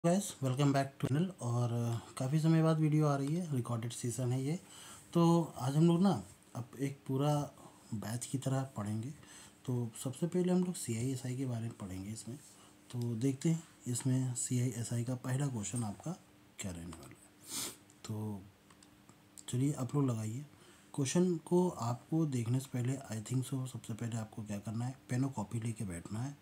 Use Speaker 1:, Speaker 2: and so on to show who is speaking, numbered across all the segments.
Speaker 1: Guys welcome back to channel. और काफ़ी समय बाद वीडियो आ रही है, रिकॉर्डेड सेशन है ये। तो आज हम लोग ना अब एक पूरा बैच की तरह पढ़ेंगे। तो सबसे पहले हम लोग CISI के बारे में पढ़ेंगे इसमें। तो देखते हैं इसमें CISI का पहला क्वेश्चन आपका क्या रहने वाला है। तो चलिए आप लोग लगाइए क्वेश्चन को। आपको देखने से पहले आई थिंक सो सबसे पहले आपको क्या करना है, पेन और कॉपी लेके बैठना है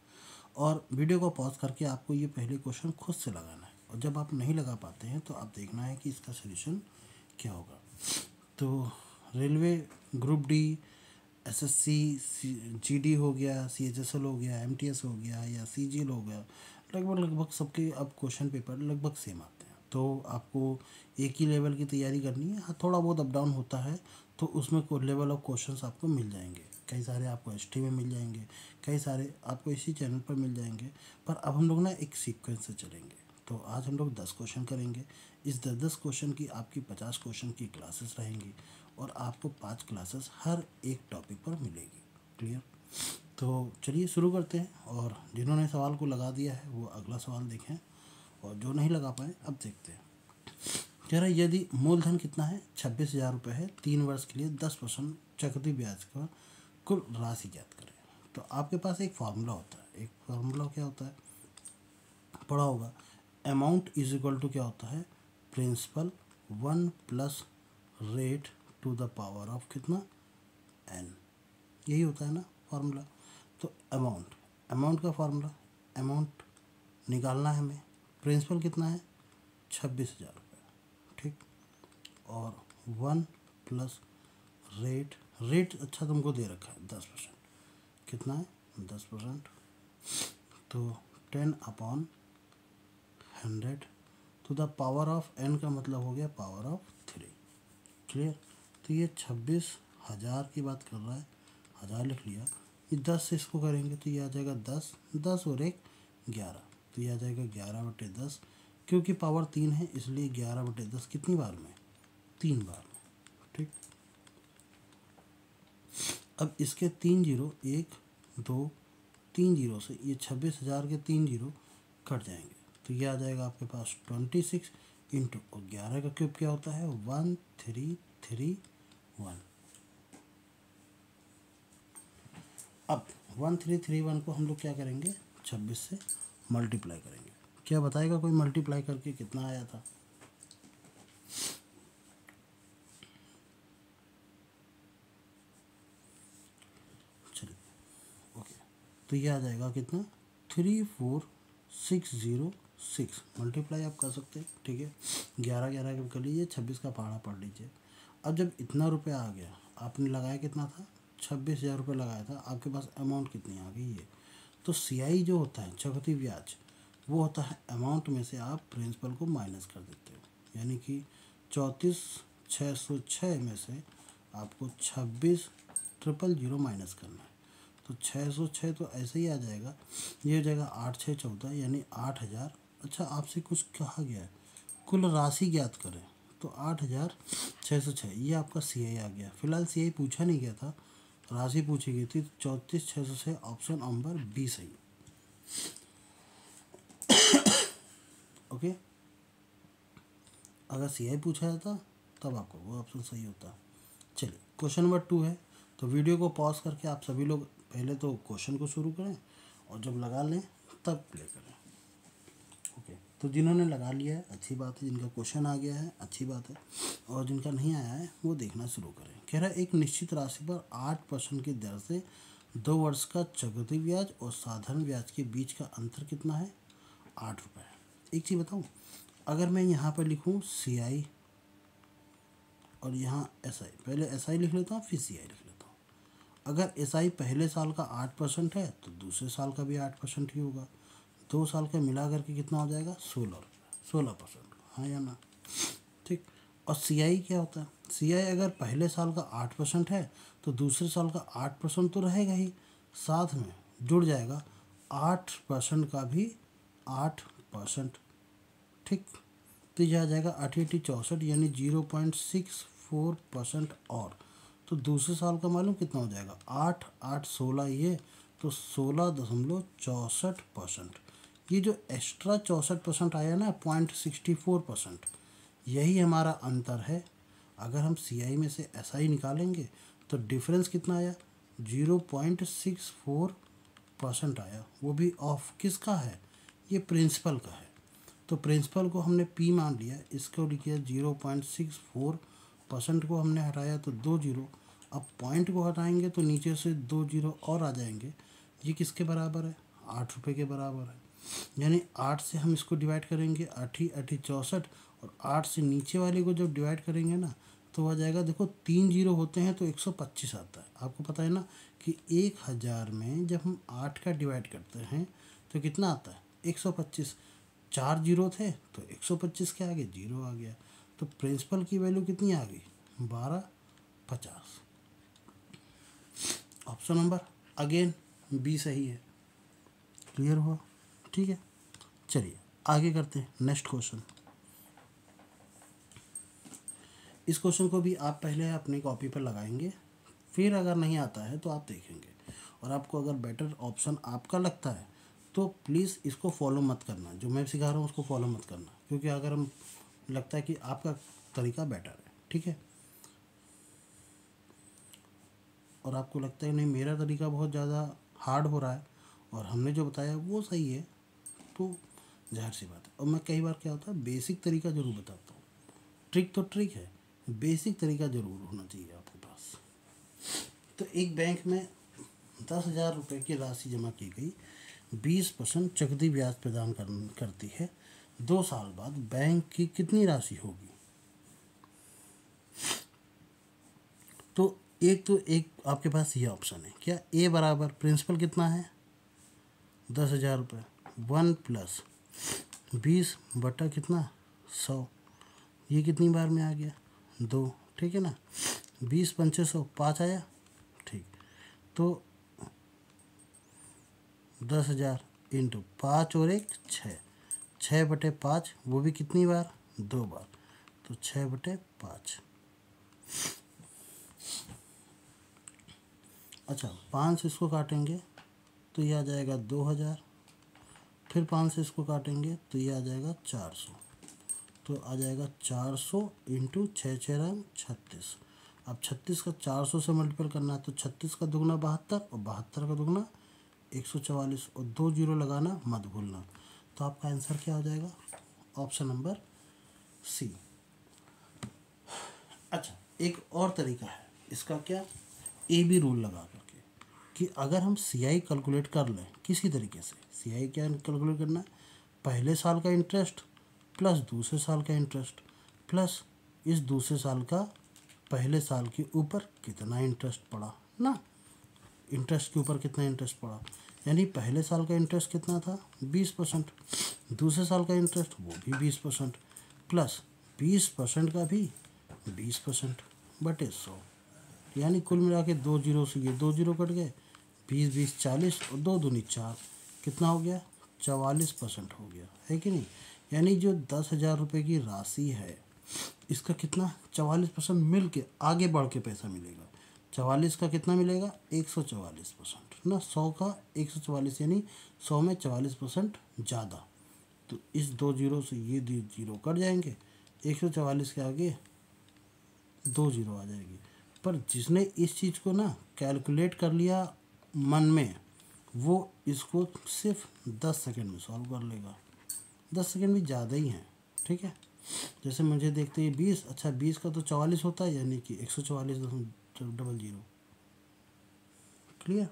Speaker 1: और वीडियो को पॉज करके आपको ये पहले क्वेश्चन खुद से लगाना है। और जब आप नहीं लगा पाते हैं तो आप देखना है कि इसका सलूशन क्या होगा। तो railway group D, SSC, GD हो गया, CHSL हो गया, MTS हो गया या CGL हो गया, लगभग लगभग सबके अब क्वेश्चन पेपर लगभग सेम आते हैं। तो आपको एक ही लेवल की तैयारी करनी है। हाँ, थोड़ा बहुत अप डाउन होता है तो उसमें कोई लेवल ऑफ क्वेश्चंस आपको मिल जाएंगे। कई सारे आपको ST में मिल जाएंगे, कई सारे आपको इसी चैनल पर मिल जाएंगे। पर अब हम लोग ना एक सीक्वेंस से चलेंगे। तो आज हम लोग 10 क्वेश्चन करेंगे। इस 10-10 क्वेश्चन की आपकी 50 क्वेश्चन की क्लासेस रहेंगी और आपको 5 क्लासेस हर एक टॉपिक पर मिलेगी। क्लियर? तो चलिए शुरू करते हैं। और जिन्होंने सवाल को लगा दिया है वो अगला सवाल देखें, और जो नहीं लगा पाए अब देखते हैं। कह रहा है यदि मूलधन कितना है, 26,000 रुपये है, 3 वर्ष के लिए 10% चक्रवृद्धि ब्याज का कुल राशि ज्ञात करें। तो आपके पास एक फार्मूला होता है। एक फार्मूला क्या होता है, पढ़ा होगा। अमाउंट इज इक्वल टू क्या होता है, principal 1 plus rate to the power of कितना, n। यही होता है ना फार्मूला। तो अमाउंट का फार्मूला, अमाउंट निकालना है हमें। प्रिंसिपल कितना है, 26,000 रुपये, ठीक। और 1 प्लस रेट अच्छा तुमको दे रखा है 10%, कितना है 10%। तो 10/100 तो द पावर ऑफ n का मतलब हो गया पावर ऑफ 3। क्लियर? तो ये 26,000 की बात कर रहा है, 1000 लिख लिया। ये 10 से इसको करेंगे तो ये आ जाएगा 10 और 1 11। तो ये आ जाएगा 11/10। क्योंकि पावर 3 है इसलिए 11/10 कितनी बार में, 3 बार में, ठीक। अब इसके 3 जीरो, 1 2 3 जीरो से ये 26,000 के 3 जीरो कट जाएंगे। तो ये आ जाएगा आपके पास 26 इंटू, और 11 का क्यूब क्या होता है, 1331। अब 1331 को हम लोग क्या करेंगे, 26 से मल्टीप्लाई करेंगे। क्या बताएगा कोई मल्टीप्लाई करके कितना आया था? चलिए ओके, तो ये आ जाएगा कितना, 34,606। मल्टीप्लाई आप कर सकते हैं, ठीक है। 11 कर लीजिए, 26 का पहाड़ा पढ़ लीजिए। अब जब इतना रुपया आ गया, आपने लगाया कितना था, 26,000 रुपये लगाया था, आपके पास अमाउंट कितनी आ गई है। तो CI जो होता है चक्रवृद्धि ब्याज, वो होता है अमाउंट में से आप प्रिंसिपल को माइनस कर देते हो। यानी कि 34,606 में से आपको 26,000 माइनस करना है। तो 606 तो ऐसे ही आ जाएगा, ये हो जाएगा 8 6 14 यानी 8,000। अच्छा, आपसे कुछ कहा गया है कुल राशि ज्ञात करें, तो 8,606 ये आपका CI आ गया। फिलहाल CI पूछा नहीं गया था, राशि पूछी गई थी। 34,606 ऑप्शन नंबर बी सही। ओके, अगर CI पूछा जाता तब आपको वो ऑप्शन सही होता। चलिए क्वेश्चन नंबर 2 है। तो वीडियो को पॉज करके आप सभी लोग पहले तो क्वेश्चन को शुरू करें और जब लगा लें तब प्ले करें। ओके, तो जिन्होंने लगा लिया है अच्छी बात है, जिनका क्वेश्चन आ गया है अच्छी बात है, और जिनका नहीं आया है वो देखना शुरू करें। कह रहा है एक निश्चित राशि पर 8% की दर से 2 वर्ष का चक्रवृद्धि ब्याज और साधारण ब्याज के बीच का अंतर कितना है, 8 रुपये। एक चीज़ बताऊँ, अगर मैं यहाँ पर लिखूँ CI और यहाँ SI, पहले SI लिख लेता हूँ फिर CI लिख लेता हूँ। अगर SI पहले साल का 8% है तो दूसरे साल का भी 8% ही होगा। 2 साल का मिला करके कितना हो जाएगा, 16%। हाँ या ना, ठीक। और CI क्या होता है, CI अगर पहले साल का 8% है तो दूसरे साल का 8% तो रहेगा ही, साथ में जुड़ जाएगा 8% का भी 8%, ठीक। तो यह आ जाएगा 8 यानी 0.64% और। तो दूसरे साल का मालूम कितना हो जाएगा, 8 8 16 ये, तो 16.64%। ये जो एक्स्ट्रा 64% आया ना 0.64%, यही हमारा अंतर है। अगर हम CI में से SI निकालेंगे तो डिफरेंस कितना आया, 0.64% आया। वो भी ऑफ किसका है, ये प्रिंसिपल का है। तो प्रिंसिपल को हमने P मान लिया, इसको लिखिए 0.64% को हमने हटाया तो 2 जीरो। अब पॉइंट को हटाएंगे तो नीचे से 2 जीरो और आ जाएंगे। ये किसके बराबर है, 8 रुपये के बराबर है। यानी 8 से हम इसको डिवाइड करेंगे, 8 8 64, और 8 से नीचे वाले को जब डिवाइड करेंगे ना तो आ जाएगा, देखो 3 जीरो होते हैं तो 125 आता है। आपको पता है ना कि 1000 में जब हम 8 का डिवाइड करते हैं तो कितना आता है, 125। 4 जीरो थे तो 125 के आगे जीरो आ गया। तो प्रिंसिपल की वैल्यू कितनी आ गई, 1250। ऑप्शन नंबर अगेन बी सही है। क्लियर हुआ, ठीक है। चलिए आगे करते हैं नेक्स्ट क्वेश्चन। इस क्वेश्चन को भी आप पहले अपनी कॉपी पर लगाएंगे, फिर अगर नहीं आता है तो आप देखेंगे। और आपको अगर बेटर ऑप्शन आपका लगता है तो प्लीज़ इसको फॉलो मत करना, जो मैं सिखा रहा हूँ उसको फॉलो मत करना, क्योंकि अगर हम लगता है कि आपका तरीका बेटर है, ठीक है, और आपको लगता है नहीं मेरा तरीका बहुत ज़्यादा हार्ड हो रहा है और हमने जो बताया वो सही है, तो जाहिर सी बात है। और मैं कई बार क्या होता है, बेसिक तरीका ज़रूर बताता हूँ। ट्रिक तो ट्रिक है, बेसिक तरीका ज़रूर होना चाहिए आपके पास। तो एक बैंक में 10,000 रुपये की राशि जमा की गई, 20% चक्रवृद्धि ब्याज प्रदान करती है। 2 साल बाद बैंक की कितनी राशि होगी। तो एक आपके पास ये ऑप्शन है क्या, ए बराबर प्रिंसिपल कितना है 10,000 रुपये, 1 प्लस 20 बटा कितना 100, ये कितनी बार में आ गया 2, ठीक है ना। 20 पंचे 100, 5 आया, ठीक। तो 10,000 इंटू 5 और 1 6, 6 बटे 5, वो भी कितनी बार 2 बार, तो 6 बटे 5। अच्छा 5 से इसको काटेंगे तो ये आ जाएगा 2,000, फिर 5 से इसको काटेंगे तो ये आ जाएगा 400, तो आ जाएगा 400 इंटू 6 6 रंग 36। अब 36 का 400 से मल्टीपल करना है तो 36 का दुगना 72 और 72 का दुगना 144, और 2 जीरो लगाना मत भूलना। तो आपका आंसर क्या हो जाएगा, ऑप्शन नंबर सी। अच्छा एक और तरीका है इसका, क्या, ए बी रूल लगा करके, कि अगर हम CI कैलकुलेट कर लें किसी तरीके से। CI क्या कैलकुलेट करना है, पहले साल का इंटरेस्ट प्लस दूसरे साल का इंटरेस्ट प्लस इस दूसरे साल का पहले साल के ऊपर कितना इंटरेस्ट पड़ा ना, इंटरेस्ट के ऊपर कितना इंटरेस्ट पड़ा। यानी पहले साल का इंटरेस्ट कितना था 20%, दूसरे साल का इंटरेस्ट वो भी 20%, प्लस 20% का भी 20% बटे 100। यानी कुल मिला के 2 जीरो से ये 2 जीरो कट गए, 20 20 40 और 2 दूनी 4, कितना हो गया 44% हो गया, है कि नहीं। यानी जो 10,000 रुपये की राशि है इसका कितना 44% मिल के आगे बढ़ के पैसा मिलेगा। 44 का कितना मिलेगा 144% ना, 100 का 144, यानी 100 में 44% ज़्यादा। तो इस 2 जीरो से ये 2 जीरो कट जाएंगे, 144 के आगे 2 जीरो आ जाएगी। पर जिसने इस चीज़ को ना कैलकुलेट कर लिया मन में, वो इसको सिर्फ 10 सेकंड में सॉल्व कर लेगा। 10 सेकंड भी ज़्यादा ही हैं, ठीक है। जैसे मुझे देखते ही 20, अच्छा 20 का तो 44 होता है, यानी कि 144.00। क्लियर।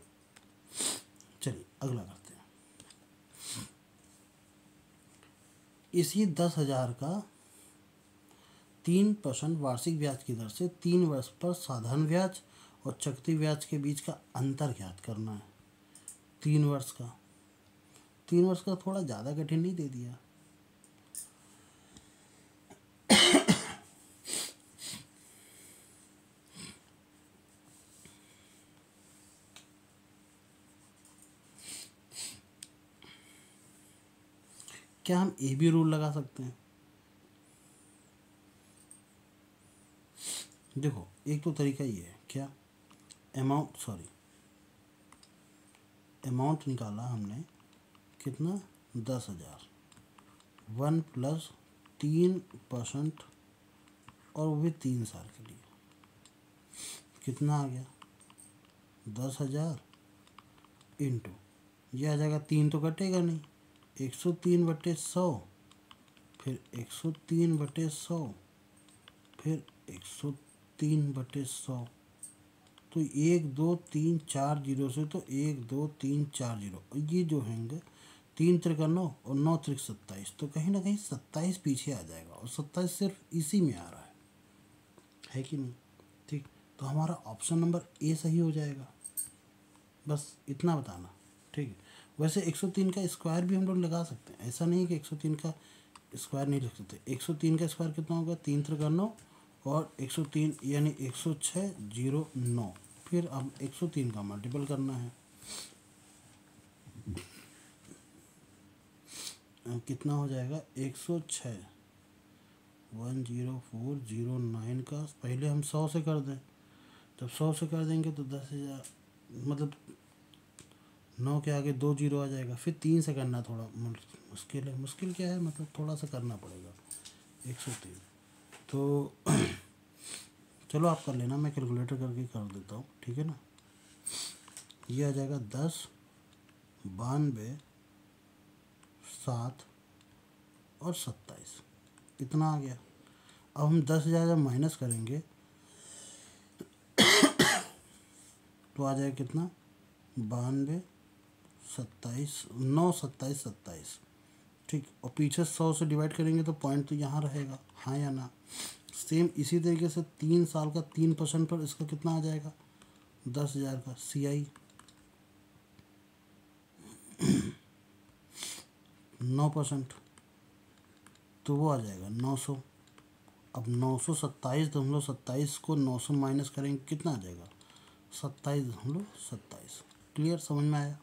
Speaker 1: चलिए अगला करते हैं। इसी 10,000 का 3% वार्षिक ब्याज की दर से 3 वर्ष पर साधारण ब्याज और चक्रवृद्धि ब्याज के बीच का अंतर ज्ञात करना है। 3 वर्ष का, 3 वर्ष का थोड़ा ज़्यादा कठिन नहीं दे दिया। क्या हम ए बी रूल लगा सकते हैं। देखो एक तो तरीका ये है, क्या, अमाउंट निकाला हमने कितना 10,000, 1+3% और वो भी 3 साल के लिए कितना आ गया? 10,000 इंटू ये आ जाएगा, 3 तो कटेगा नहीं, 103/100, फिर 103/100, फिर 103/100। तो 1 2 3 4 0 से तो 1 2 3 4 0, ये जो हैंगे 3 त्रिक 9 और 9 त्रिक 27, तो कहीं ना कहीं 27 पीछे आ जाएगा और 27 सिर्फ इसी में आ रहा है कि नहीं? ठीक, तो हमारा ऑप्शन नंबर ए सही हो जाएगा। बस इतना बताना, ठीक है। वैसे 103 का स्क्वायर भी हम लोग लगा सकते हैं, ऐसा नहीं कि 103 का स्क्वायर नहीं लिख सकते। 103 का स्क्वायर कितना होगा? 3 त्रिक 9 और 103 यानी 106,09। फिर अब 103 का मल्टीपल करना है, कितना हो जाएगा? 106,104,09 का पहले हम 100 से कर दें, जब 100 से कर देंगे तो 10,000, मतलब 9 के आगे 2 जीरो आ जाएगा। फिर 3 से करना थोड़ा मुश्किल है। मुश्किल क्या है, मतलब थोड़ा सा करना पड़ेगा। 103 तो चलो आप कर लेना, मैं कैलकुलेटर करके कर देता हूँ, ठीक है ना। ये आ जाएगा 10, 92, 7 और 27, इतना आ गया। अब हम 10,000 जब माइनस करेंगे तो आ जाएगा कितना? 92, 27, 9, 27, 27, ठीक। और पीछे 100 से डिवाइड करेंगे तो पॉइंट तो यहाँ रहेगा, हाँ या ना। सेम इसी तरीके से 3 साल का 3% पर इसका कितना आ जाएगा? 10,000 का CI 9%, तो वो आ जाएगा 900। अब 927 दशमलव 27 को 900 माइनस करेंगे, कितना आ जाएगा? 27,27। क्लियर, समझ में आया?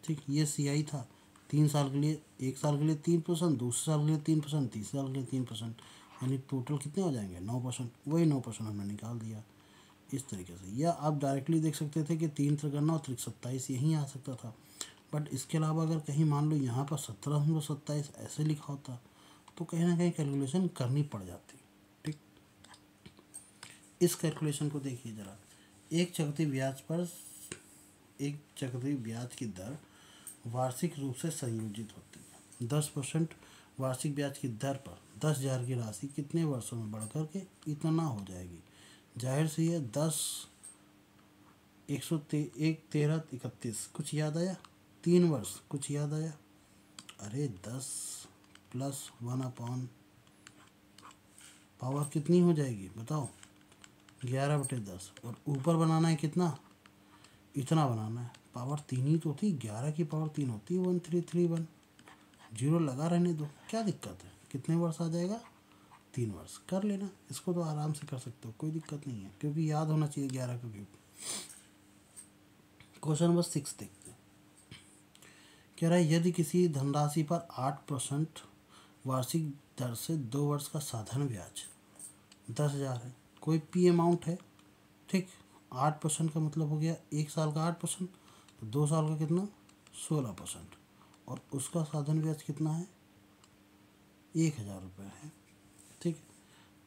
Speaker 1: ठीक, ये CI था 3 साल के लिए। 1 साल के लिए 3%, दूसरे साल के लिए 3%, तीसरे साल के लिए 3%, यानी टोटल कितने हो जाएंगे? 9%। वही 9% हमने निकाल दिया इस तरीके से। या आप डायरेक्टली देख सकते थे कि 3 त्रिक 9 और 3 त्रिक 27 यहीं आ सकता था, बट इसके अलावा अगर कहीं मान लो यहाँ पर 17,27 ऐसे लिखा होता तो कहीं ना कहीं कैलकुलेशन करनी पड़ जाती। ठीक, इस कैलकुलेशन को देखिए ज़रा। एक चक्रवृद्धि ब्याज की दर वार्षिक रूप से संयोजित होती है। 10% वार्षिक ब्याज की दर पर 10,000 की राशि कितने वर्षों में बढ़कर के इतना हो जाएगी? जाहिर सी है 10, 101, 13, 31, कुछ याद आया? 3 वर्ष, कुछ याद आया? अरे 10 + 1 पावर कितनी हो जाएगी बताओ? 11/10। और ऊपर बनाना है कितना? इतना बनाना है। पावर 3 ही तो होती, 11 की पावर 3 होती है 1331। जीरो लगा रहने दो, क्या दिक्कत है? कितने वर्ष आ जाएगा? 3 वर्ष। कर लेना, इसको तो आराम से कर सकते हो, कोई दिक्कत नहीं है, क्योंकि याद होना चाहिए 11 का क्यूब। क्वेश्चन नंबर 6 देखते हैं। कह रहा है यदि किसी धनराशि पर 8% वार्षिक दर से 2 वर्ष का साधारण ब्याज 10,000 है, कोई P अमाउंट है, ठीक। 8% का मतलब हो गया 1 साल का 8%, तो 2 साल का कितना? 16%, और उसका साधारण ब्याज कितना है? 1,000 रुपये है, ठीक।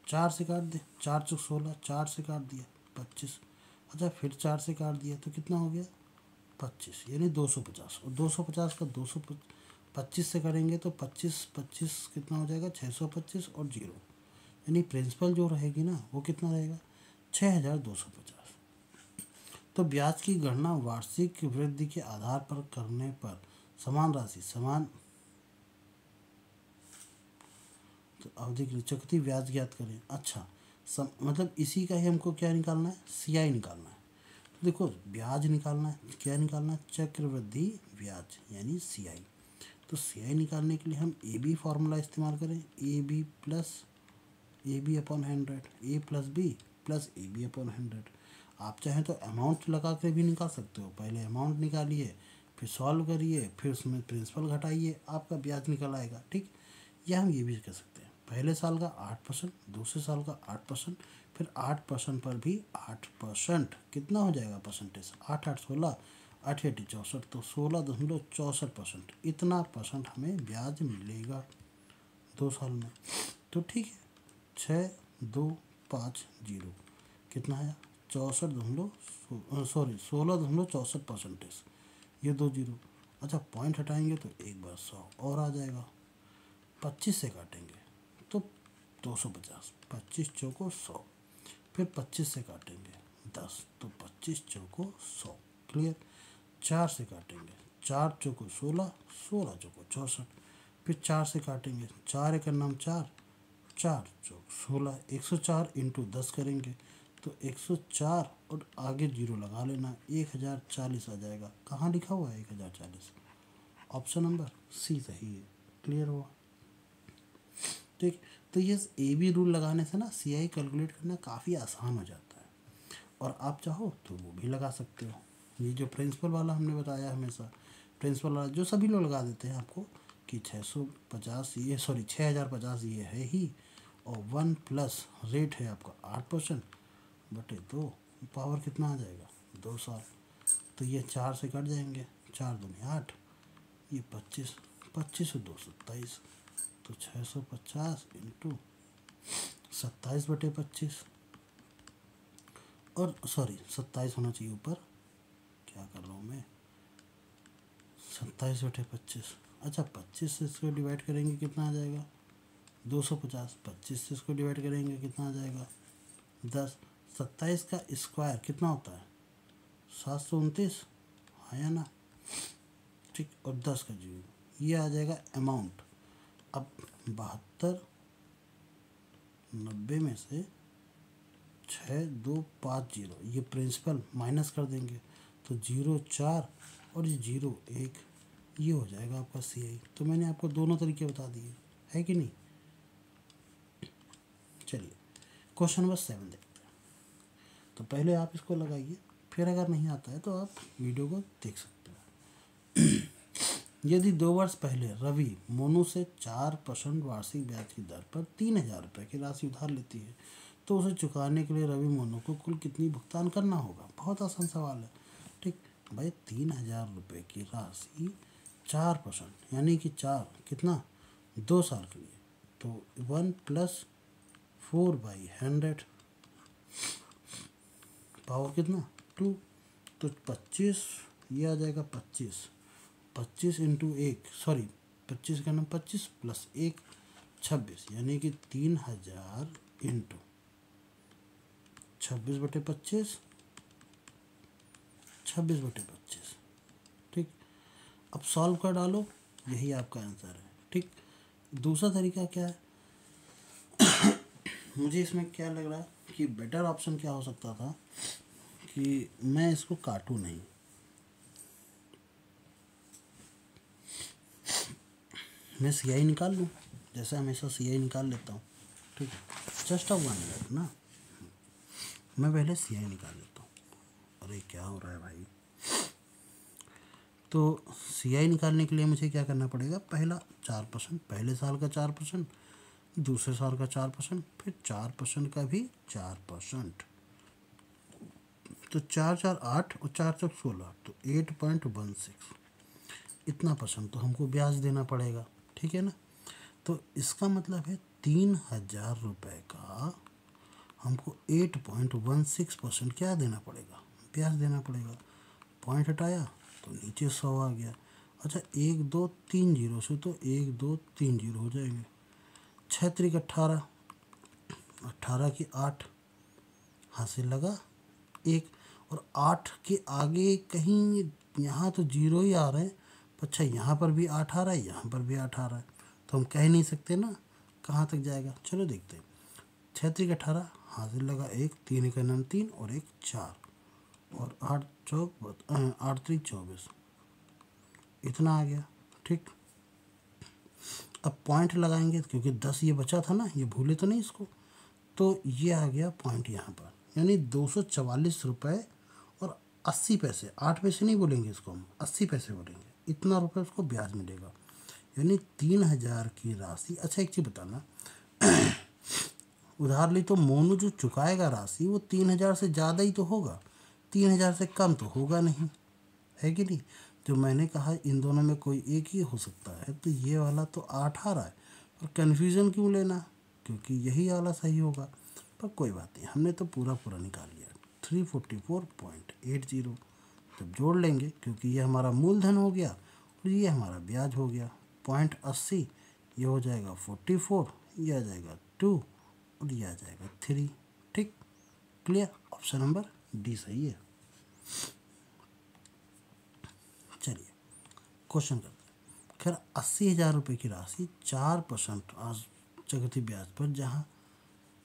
Speaker 1: 4 से काट दे, 4 × 16, 4 से काट दिया 25, अच्छा फिर 4 से काट दिया तो कितना हो गया? 25, यानी 250। और 250 का 225 से करेंगे तो 25 25 कितना हो जाएगा? 625 और 0, यानी प्रिंसिपल जो रहेगी ना वो कितना रहेगा? 6,250। तो ब्याज की गणना वार्षिक वृद्धि के आधार पर करने पर समान राशि समान तो अवधि के लिए चक्रवृद्धि ब्याज ज्ञात करें। अच्छा, मतलब इसी का ही हमको क्या निकालना है? CI निकालना है। तो देखो ब्याज निकालना है, क्या निकालना है? चक्रवृद्धि ब्याज यानी CI। तो CI निकालने के लिए हम AB फार्मूला इस्तेमाल करें, AB + AB/100, A + B + AB/100। आप चाहें तो अमाउंट लगा कर भी निकाल सकते हो। पहले अमाउंट निकालिए, फिर सॉल्व करिए, फिर उसमें प्रिंसिपल घटाइए, आपका ब्याज निकल आएगा, ठीक। या हम ये भी कर सकते हैं, पहले साल का 8%, दूसरे साल का 8%, फिर 8% पर भी 8%, कितना हो जाएगा परसेंटेज? 8 8 16 8 8 64, तो 16.64% इतना परसेंट हमें ब्याज मिलेगा 2 साल में। तो ठीक है, 6250 कितना है 16.64%, ये 2 जीरो। अच्छा पॉइंट हटाएंगे तो एक बार 100 और आ जाएगा, 25 से काटेंगे तो 250, 25 चौको 100, फिर 25 से काटेंगे 10, तो 25 चौको 100, क्लियर। 4 से काटेंगे, 4 चौको 16, 16 चौको 64, फिर 4 से काटेंगे, 4 एक नाम 4, 4 चौक 16, 104 इंटू 10 करेंगे तो 104 और आगे जीरो लगा लेना, 1040 आ जाएगा। कहाँ लिखा हुआ है 1040? ऑप्शन नंबर सी सही है, क्लियर हुआ। ठीक, तो ये ए बी रूल लगाने से ना सी आई कैलकुलेट करना काफ़ी आसान हो जाता है, और आप चाहो तो वो भी लगा सकते हो। ये जो प्रिंसिपल वाला हमने बताया, हमेशा प्रिंसिपल वाला जो सभी लोग लगा देते हैं आपको कि 650 ये 6050 ये है ही, और 1 प्लस रेट है आपका 8% बटे 2, पावर कितना आ जाएगा 2 साल। तो ये 4 से कट जाएंगे, 4 दूनी 8, ये 25, 25 और 2 27, तो 650 इंटू 27/25, और सॉरी 27 होना चाहिए ऊपर, क्या कर रहा हूँ मैं, 27/25। अच्छा 25 से इसको डिवाइड करेंगे कितना आ जाएगा 250, 25 से इसको डिवाइड करेंगे कितना आ जाएगा 10, 27 का स्क्वायर कितना होता है 729, हाँ या ना, ठीक, और 10 का जीरो, ये आ जाएगा अमाउंट। अब 72 90 में से 6250 ये प्रिंसिपल माइनस कर देंगे तो 0 4 और ये 0 1, ये हो जाएगा आपका सी आई। तो मैंने आपको दोनों तरीके बता दिए, है कि नहीं। चलिए क्वेश्चन नंबर 7 देखते हैं। तो पहले आप इसको लगाइए, फिर अगर नहीं आता है तो आप वीडियो को देख सकते हो। यदि 2 वर्ष पहले रवि मोनू से 4% वार्षिक ब्याज की दर पर 3000 रुपये की राशि उधार लेती है, तो उसे चुकाने के लिए रवि मोनू को कुल कितनी भुगतान करना होगा। बहुत आसान सवाल है। ठीक भाई, 3000 रुपये की राशि 4% यानी कि 4 कितना 2 साल के लिए, तो 1 + 4/100 पावर कितना 2, तो 25, ये आ जाएगा 25, 25 इंटू 1 सॉरी 25 का नाम 25 + 1 26, यानी कि 3000 इंटू 26/25, 26/25। ठीक, अब सॉल्व कर डालो, यही आपका आंसर है। ठीक, दूसरा तरीका क्या है, मुझे इसमें क्या लग रहा है कि बेटर ऑप्शन क्या हो सकता था कि मैं इसको काटूं नहीं, मैं सी आई निकाल लूँ, जैसे हमेशा सी आई निकाल लेता हूँ। ठीक है, जस्ट 1 मिनट ना, मैं पहले सी आई निकाल लेता हूँ। अरे क्या हो रहा है भाई। तो सी आई निकालने के लिए मुझे क्या करना पड़ेगा, पहला 4%, पहले साल का 4%, दूसरे साल का 4%, फिर 4% का भी 4%, तो 4 4 8 और 4 4 16, तो 8.16 इतना परसेंट तो हमको ब्याज देना पड़ेगा। ठीक है ना, तो इसका मतलब है 3000 रुपये का हमको 8.16% क्या देना पड़ेगा, ब्याज देना पड़ेगा। पॉइंट हटाया तो नीचे 100 आ गया। अच्छा 1 2 3 जीरो से तो 1 2 3 जीरो हो जाएंगे, 6 3 18, 18 की 8 हासिल लगा 1, और 8 के आगे कहीं यहाँ तो जीरो ही आ रहे हैं, अच्छा यहाँ पर भी 8 आ रहा है, यहाँ पर भी 8 आ रहा है, तो हम कह नहीं सकते ना कहाँ तक जाएगा। चलो देखते हैं, 6 3 18 हासिल लगा 1, 3 का नाम 3 और 1 4, और 8 चौक 8 3 24, इतना आ गया। ठीक, अब पॉइंट लगाएंगे क्योंकि 10 ये बचा था ना, ये भूले तो नहीं इसको, तो ये आ गया पॉइंट यहाँ पर, यानी 244 रुपये और 80 पैसे, 8 पैसे नहीं बोलेंगे इसको हम, 80 पैसे बोलेंगे, इतना रुपये उसको ब्याज मिलेगा, यानी 3000 की राशि। अच्छा एक चीज़ बताना, उधार ली तो मोनू जो चुकाएगा राशि वो 3000 से ज़्यादा ही तो होगा, 3000 से कम तो होगा नहीं, है कि नहीं। जो मैंने कहा इन दोनों में कोई एक ही हो सकता है, तो ये वाला तो 8 आ रहा है, और कन्फ्यूज़न क्यों लेना, क्योंकि यही वाला सही होगा। पर कोई बात नहीं, हमने तो पूरा पूरा निकाल लिया 344.80। जब जोड़ लेंगे, क्योंकि ये हमारा मूलधन हो गया और ये हमारा ब्याज हो गया 0.80, ये हो जाएगा 44, ये आ जाएगा 2 और ये आ जाएगा 3। ठीक, क्लियर। ऑप्शन नंबर डी सही है। चलिए क्वेश्चन करते हैं। खैर 80,000 रुपये की राशि 4% चक्रवृद्धि ब्याज पर, जहाँ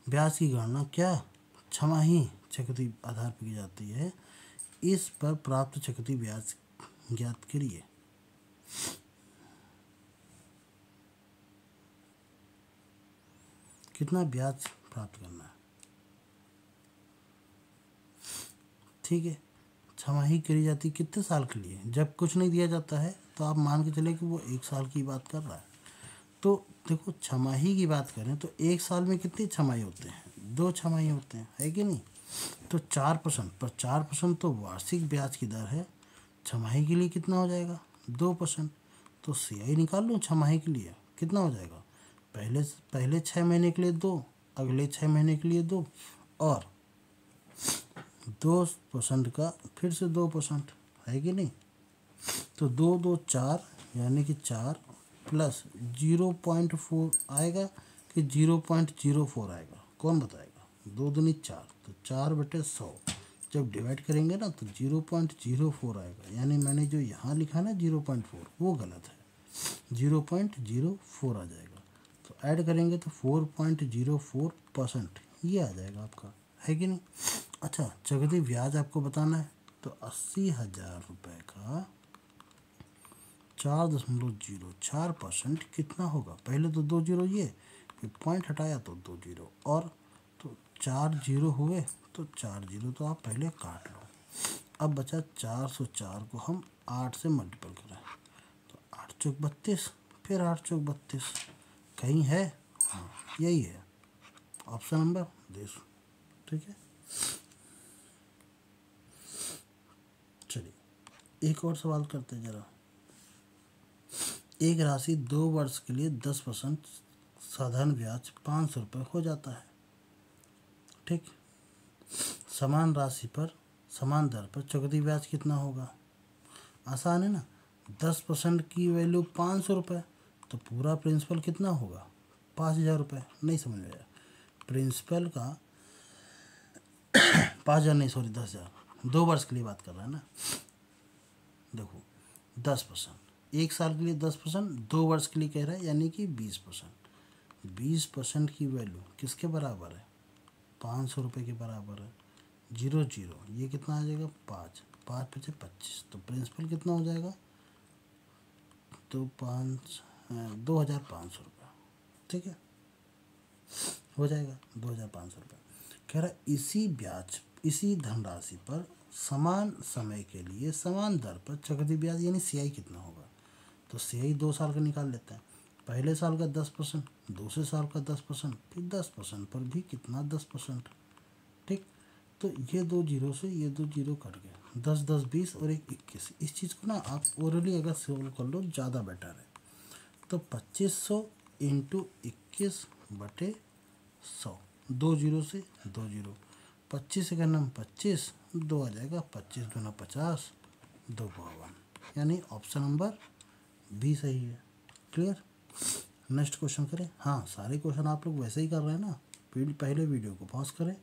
Speaker 1: ब्याज की गणना क्या छमाही चक्रवृद्धि आधार पर की जाती है, इस पर प्राप्त चक्रवृद्धि ब्याज ज्ञात करिए। कितना ब्याज प्राप्त करना है। ठीक है, छमाही करी जाती कितने साल के लिए, जब कुछ नहीं दिया जाता है तो आप मान के चले कि वो 1 साल की बात कर रहा है। तो देखो छमाही की बात करें तो 1 साल में कितनी छमाही होते हैं, 2 छमाही होते हैं, है कि नहीं। तो 4% पर 4% तो वार्षिक ब्याज की दर है, छमाही के लिए कितना हो जाएगा 2%। तो CI निकाल लो छमाही के लिए कितना हो जाएगा, पहले 6 महीने के लिए 2, अगले 6 महीने के लिए 2, और 2% का फिर से 2%, है कि नहीं। तो 2 2 4, यानी कि 4 प्लस 0.4 आएगा कि 0.04 आएगा, कौन बताएगा। 2 दूनी 4, तो 4/100 जब डिवाइड करेंगे ना तो 0.04 आएगा, यानी मैंने जो यहाँ लिखा ना 0.4 वो गलत है, 0.04 आ जाएगा। तो ऐड करेंगे तो 4.04% ये आ जाएगा आपका, है कि नहीं। अच्छा, चक्रवृद्धि ब्याज आपको बताना है, तो 80,000 रुपये का 4.04% कितना होगा। पहले तो 2 जीरो, ये फिर पॉइंट हटाया तो 2 जीरो, और तो 4 जीरो हुए, तो 4 जीरो तो आप पहले काट लो। अब बचा 404 को हम 8 से मल्टीपल करें, तो 8 चौक 32, फिर 8 चौक 32, कहीं है, हाँ यही है ऑप्शन नंबर डी। ठीक है, चलिए एक और सवाल करते हैं जरा। एक राशि 2 वर्ष के लिए 10% साधारण ब्याज 500 रुपये हो जाता है। ठीक, समान राशि पर समान दर पर चक्रवृद्धि ब्याज कितना होगा। आसान है ना, 10% की वैल्यू 500 रुपये, तो पूरा प्रिंसिपल कितना होगा 5,000 रुपये। नहीं समझ में आया, प्रिंसिपल का 5,000 नहीं, सॉरी 10,000, 2 वर्ष के लिए बात कर रहा है ना। देखो 10%, 1 साल के लिए 10%, 2 वर्ष के लिए कह रहा है, यानी कि 20%। 20% की वैल्यू किसके बराबर है, 500 रुपये के बराबर है। 0 0, ये कितना आ जाएगा 5, 5 5 25, तो प्रिंसिपल कितना हो जाएगा, तो 2,500 रुपये। ठीक है, हो जाएगा 2,500 रुपये। कह रहा है इसी धनराशि पर समान समय के लिए समान दर पर चक्रवृद्धि ब्याज यानी CI कितना होगा। तो CI 2 साल का निकाल लेते हैं, पहले साल का 10%, दूसरे साल का 10%, फिर 10% पर भी कितना 10%। ठीक, तो ये 2 जीरो से ये 2 जीरो कट गए, 10 10 20 और 1 21। इस चीज़ को ना आप ओरली अगर सोल्व कर लो ज़्यादा बेटर है। तो 2500 इंटू 21/100, 2 जीरो से 2 जीरो, 25 से करना 25, 2 आ जाएगा, 25 दूना 50, 2 52, यानी ऑप्शन नंबर बी सही है। क्लियर, नेक्स्ट क्वेश्चन करें। हाँ, सारे क्वेश्चन आप लोग वैसे ही कर रहे हैं ना, पहले वीडियो को पॉज करें,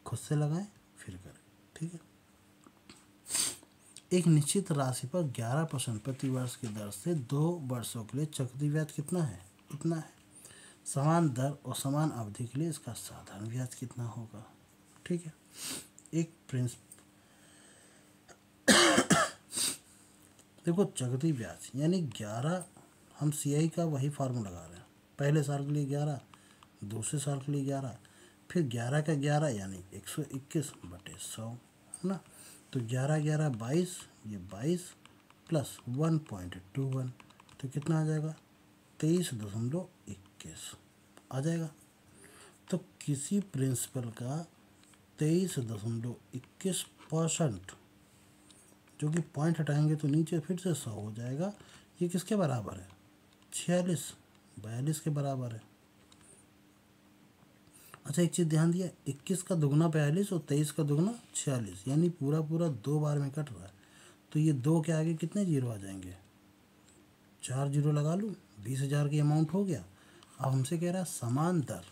Speaker 1: खुद से लगाएं, फिर करें। ठीक है, एक निश्चित राशि पर 11% प्रति वर्ष की दर से 2 वर्षों के लिए चक्रवृद्धि ब्याज कितना है, इतना है। समान दर और समान अवधि के लिए इसका साधारण ब्याज कितना होगा। ठीक है, एक देखो चक्रवृद्धि ब्याज यानी 11, हम CI का वही फार्मूला लगा रहे हैं, पहले साल के लिए 11, दूसरे साल के लिए 11, फिर 11 का 11 यानी 121/100, है ना। तो 11 11 22, ये 22 प्लस 1.21, तो कितना आ जाएगा 23.21 आ जाएगा। तो किसी प्रिंसिपल का 23.21% जो कि पॉइंट हटाएंगे तो नीचे फिर से 100 हो जाएगा। ये किसके बराबर है? 46, 42 के बराबर है। अच्छा एक चीज़ ध्यान दिया, 21 का दुगना 42 और 23 का दुगना 46, यानी पूरा पूरा 2 बार में कट रहा है। तो ये 2 के आगे कितने जीरो आ जाएंगे? 4 जीरो लगा लूँ, 20,000 की अमाउंट हो गया। अब हमसे कह रहा है समान दर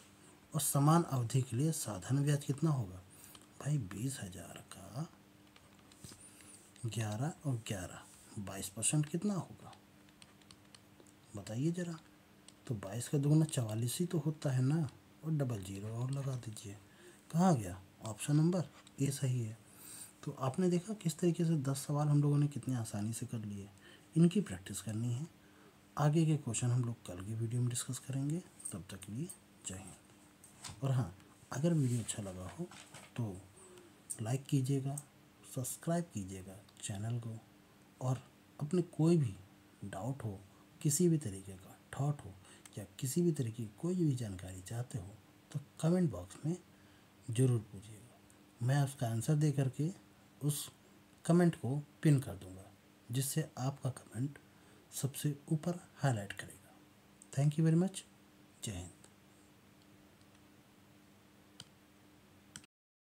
Speaker 1: और समान अवधि के लिए साधारण ब्याज कितना होगा? भाई 20,000 का 11 और 11, 22% कितना होगा बताइए ज़रा। तो 22 का दुगना 44 ही तो होता है ना, और डबल जीरो और लगा दीजिए। कहाँ गया? ऑप्शन नंबर ए सही है। तो आपने देखा किस तरीके से 10 सवाल हम लोगों ने कितने आसानी से कर लिए। इनकी प्रैक्टिस करनी है। आगे के क्वेश्चन हम लोग कल की वीडियो में डिस्कस करेंगे। तब तक के लिए जय हिंद। और हाँ, अगर वीडियो अच्छा लगा हो तो लाइक कीजिएगा, सब्सक्राइब कीजिएगा चैनल को, और अपने कोई भी डाउट हो, किसी भी तरीके का थॉट हो, या किसी भी तरीके की कोई भी जानकारी चाहते हो तो कमेंट बॉक्स में ज़रूर पूछिएगा। मैं उसका आंसर दे करके उस कमेंट को पिन कर दूंगा, जिससे आपका कमेंट सबसे ऊपर हाईलाइट करेगा। Thank you very much. जय हिंद।